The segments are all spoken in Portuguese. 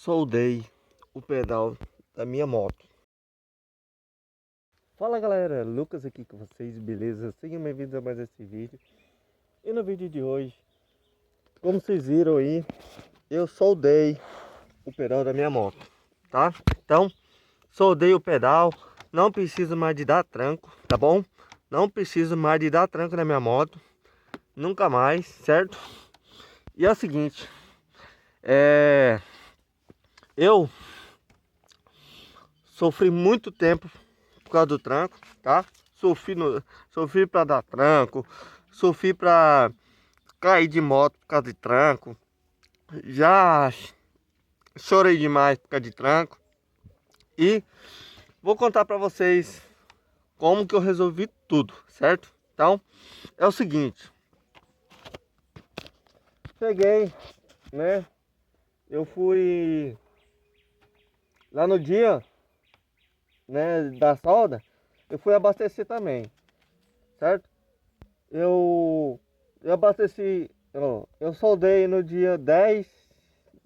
soldei o pedal da minha moto. Fala galera, Lucas aqui com vocês, beleza? Sejam bem-vindos a mais esse vídeo. E no vídeo de hoje, como vocês viram aí, eu soldei o pedal da minha moto, tá? Então, soldei o pedal, não preciso mais de dar tranco, tá bom? Não preciso mais de dar tranco na minha moto, nunca mais, certo? E é o seguinte, eu sofri muito tempo por causa do tranco, tá? Sofri para dar tranco, sofri para cair de moto por causa de tranco. Já chorei demais por causa de tranco. E vou contar para vocês como que eu resolvi tudo, certo? Então, é o seguinte. Peguei, né? Eu fui lá no dia, né, da solda, eu fui abastecer também, certo? Eu abasteci, eu soldei no dia 10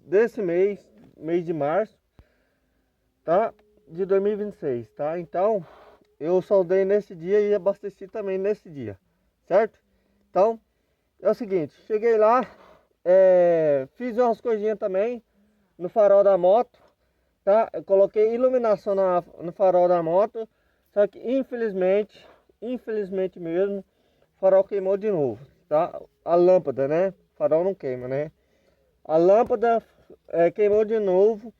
desse mês de março, tá? De 2026, tá? Então, eu soldei nesse dia e abasteci também nesse dia, certo? Então, é o seguinte, cheguei lá, fiz umas coisinhas também no farol da moto, tá? Eu coloquei iluminação no farol da moto, só que infelizmente mesmo, o farol queimou de novo, tá? A lâmpada, né? O farol não queima, né? A lâmpada queimou de novo,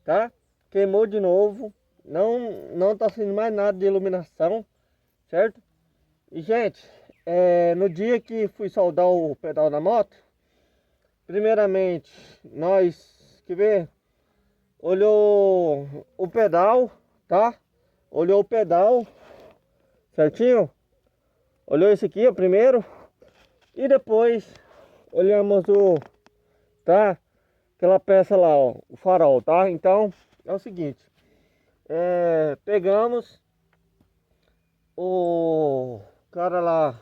tá? Queimou de novo, não tá sendo mais nada de iluminação, certo? E gente, no dia que fui soldar o pedal da moto, primeiramente nós, quer ver? Olhou o pedal, tá? Olhou o pedal certinho? Olhou esse aqui, ó, primeiro. E depois olhamos tá? Aquela peça lá, ó, o farol, tá? Então, é o seguinte. Pegamos o cara lá,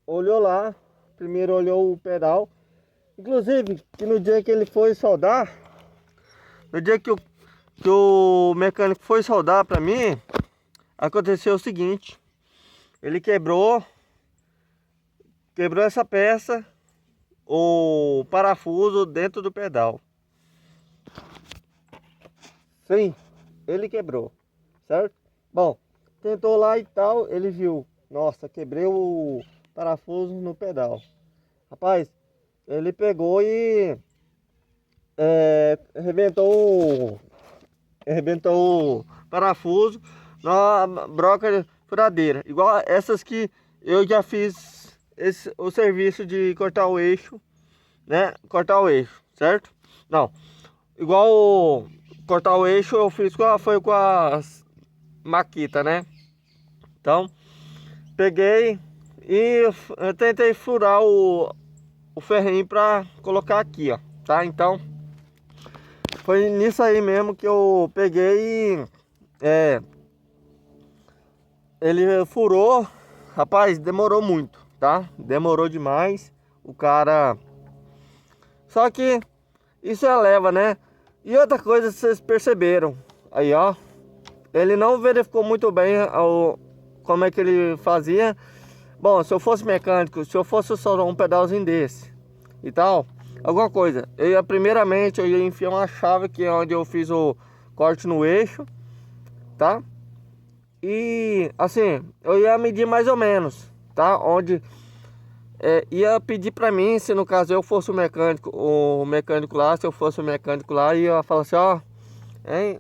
olhou lá. Primeiro olhou o pedal. Inclusive, que no dia que ele foi soldar, no dia que o mecânico foi soldar pra mim, aconteceu o seguinte. Ele quebrou essa peça, o parafuso dentro do pedal. Sim, ele quebrou, certo? Bom, tentou lá e tal, ele viu. Nossa, quebrei o parafuso no pedal. Rapaz, ele pegou e arrebentou o parafuso na broca furadeira. Igual essas que eu já fiz o serviço de cortar o eixo, né? Cortar o eixo, certo? Não, igual cortar o eixo eu fiz foi com a maquita, né? Então, peguei e eu tentei furar o ferrinho para colocar aqui, ó, tá? Então, foi nisso aí mesmo que eu peguei e ele furou. Rapaz, demorou muito, tá? Demorou demais. O cara... Só que isso é leva, né? E outra coisa, vocês perceberam aí, ó, ele não verificou muito bem como é que ele fazia. Bom, se eu fosse mecânico, se eu fosse só um pedalzinho desse e tal, alguma coisa, primeiramente eu ia enfiar uma chave aqui onde eu fiz o corte no eixo, tá? E assim, eu ia medir mais ou menos, tá? Onde ia pedir pra mim, se no caso eu fosse o mecânico lá, se eu fosse o mecânico lá, ia falar assim, ó, hein,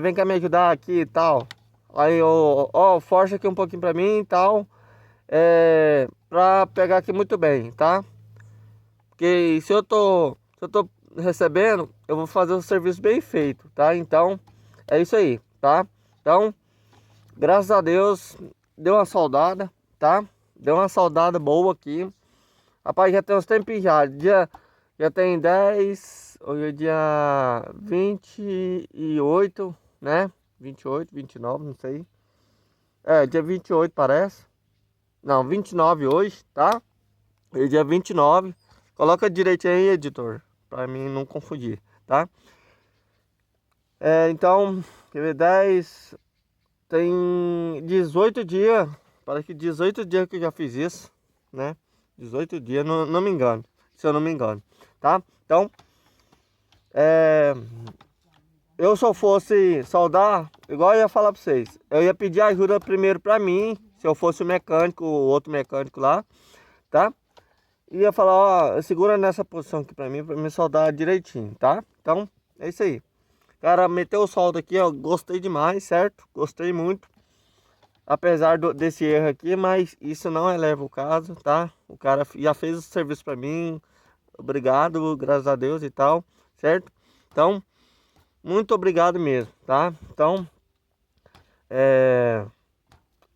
vem cá me ajudar aqui e tal. Aí, ó, força aqui um pouquinho pra mim e tal, pra pegar aqui muito bem, tá? Porque se eu tô recebendo, eu vou fazer o serviço bem feito, tá? Então, é isso aí, tá? Então, graças a Deus, deu uma soldada, tá? Deu uma soldada boa aqui. Rapaz, já tem uns tempos já tem 10, hoje é dia 28, né? 28, 29, não sei. Dia 28 parece. Não, 29 hoje, tá? Hoje é dia 29. Coloca direito aí, editor, pra mim não confundir, tá? Então, quer ver, 10, tem 18 dias, parece que 18 dias que eu já fiz isso, né? 18 dias, não me engano, se eu não me engano, tá? Então, eu se eu fosse soldar, igual eu ia falar pra vocês, eu ia pedir ajuda primeiro pra mim, se eu fosse o mecânico, o outro mecânico lá, tá? E ia falar, ó, segura nessa posição aqui pra me soldar direitinho, tá? Então, é isso aí. Cara, meteu o soldo aqui, ó, gostei demais, certo? Gostei muito. Apesar desse erro aqui, mas isso não eleva o caso, tá? O cara já fez o serviço pra mim, obrigado, graças a Deus e tal, certo? Então, muito obrigado mesmo, tá? Então,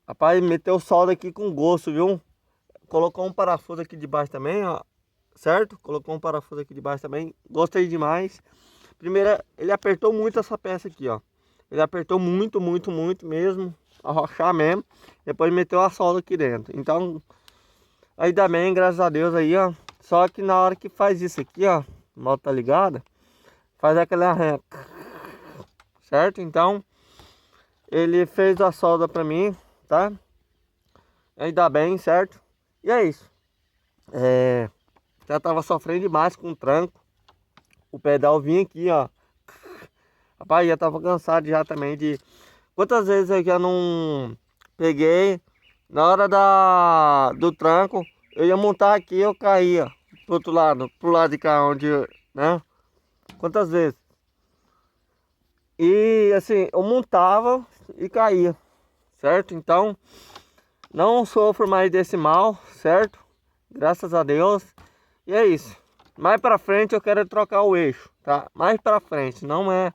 rapaz, meteu o soldo aqui com gosto, viu? Colocou um parafuso aqui de baixo também, ó, certo? Colocou um parafuso aqui de baixo também, gostei demais. Primeiro, ele apertou muito essa peça aqui, ó. Ele apertou muito, muito, muito mesmo, arrochar mesmo. Depois meteu a solda aqui dentro. Então, ainda bem, graças a Deus aí, ó. Só que na hora que faz isso aqui, ó, a moto tá ligada, faz aquele arranha, certo? Então, ele fez a solda pra mim, tá? Ainda bem, certo? E é isso. Já tava sofrendo demais com o tranco. O pedal vinha aqui, ó. Rapaz, já tava cansado já também de... Quantas vezes eu já não peguei, na hora do tranco, eu ia montar aqui, eu caía pro lado de cá, onde, né? Quantas vezes? E assim, eu montava e caía, certo? Então, não sofro mais desse mal, certo? Graças a Deus. E é isso. Mais pra frente eu quero trocar o eixo, tá? Mais pra frente, não é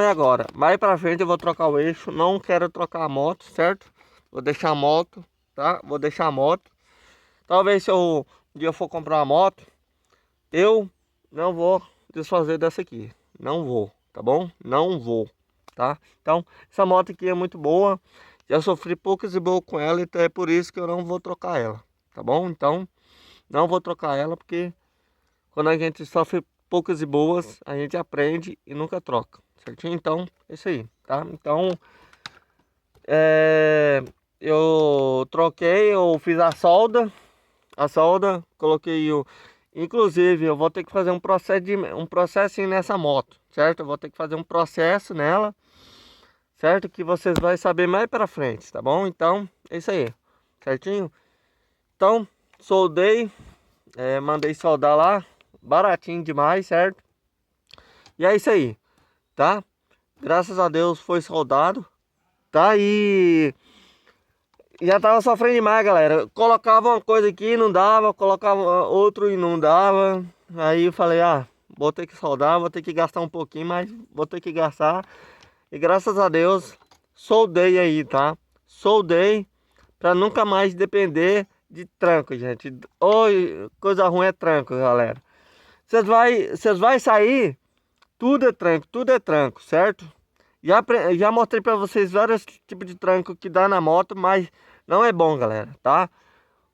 agora. Mais pra frente eu vou trocar o eixo, não quero trocar a moto, certo? Vou deixar a moto, tá? Vou deixar a moto. Talvez se eu um dia eu for comprar uma moto, eu não vou desfazer dessa aqui. Não vou, tá bom? Não vou, tá? Então, essa moto aqui é muito boa. Já sofri poucas e boas com ela, então é por isso que eu não vou trocar ela, tá bom? Então, não vou trocar ela porque quando a gente sofre poucas e boas, a gente aprende e nunca troca, certinho? Então, é isso aí, tá? Então, eu troquei, eu fiz a solda, coloquei o... Inclusive, eu vou ter que fazer um processinho nessa moto, certo? Eu vou ter que fazer um processo nela, certo? Que vocês vão saber mais pra frente, tá bom? Então, é isso aí, certinho? Então, soldei, mandei soldar lá, baratinho demais, certo? E é isso aí, tá? Graças a Deus foi soldado, tá? E já tava sofrendo demais, galera. Colocava uma coisa aqui, não dava, colocava outro e não dava. Aí eu falei, vou ter que soldar, vou ter que gastar um pouquinho, mas vou ter que gastar. E graças a Deus, soldei aí, tá? Soldei pra nunca mais depender de tranco, gente. Oi, coisa ruim é tranco, galera. Vocês vai sair, tudo é tranco, certo? Já mostrei pra vocês vários tipos de tranco que dá na moto, mas não é bom, galera, tá?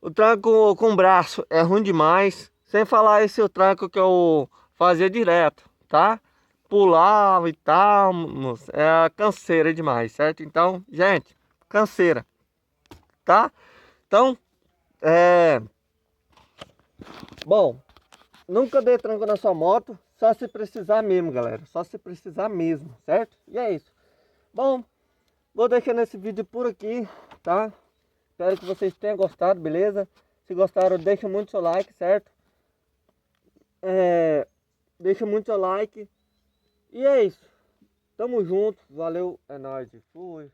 O tranco com braço é ruim demais. Sem falar esse o tranco que eu fazia direto, tá? Pulava e tal, moço, é canseira demais, certo? Então, gente, canseira, tá? Então, bom, nunca dê tranco na sua moto, só se precisar mesmo, galera. Só se precisar mesmo, certo? E é isso. Bom, vou deixando esse vídeo por aqui, tá? Espero que vocês tenham gostado, beleza? Se gostaram, deixa muito seu like, certo? Deixa muito seu like. E é isso. Tamo junto. Valeu, é nóis. Fui.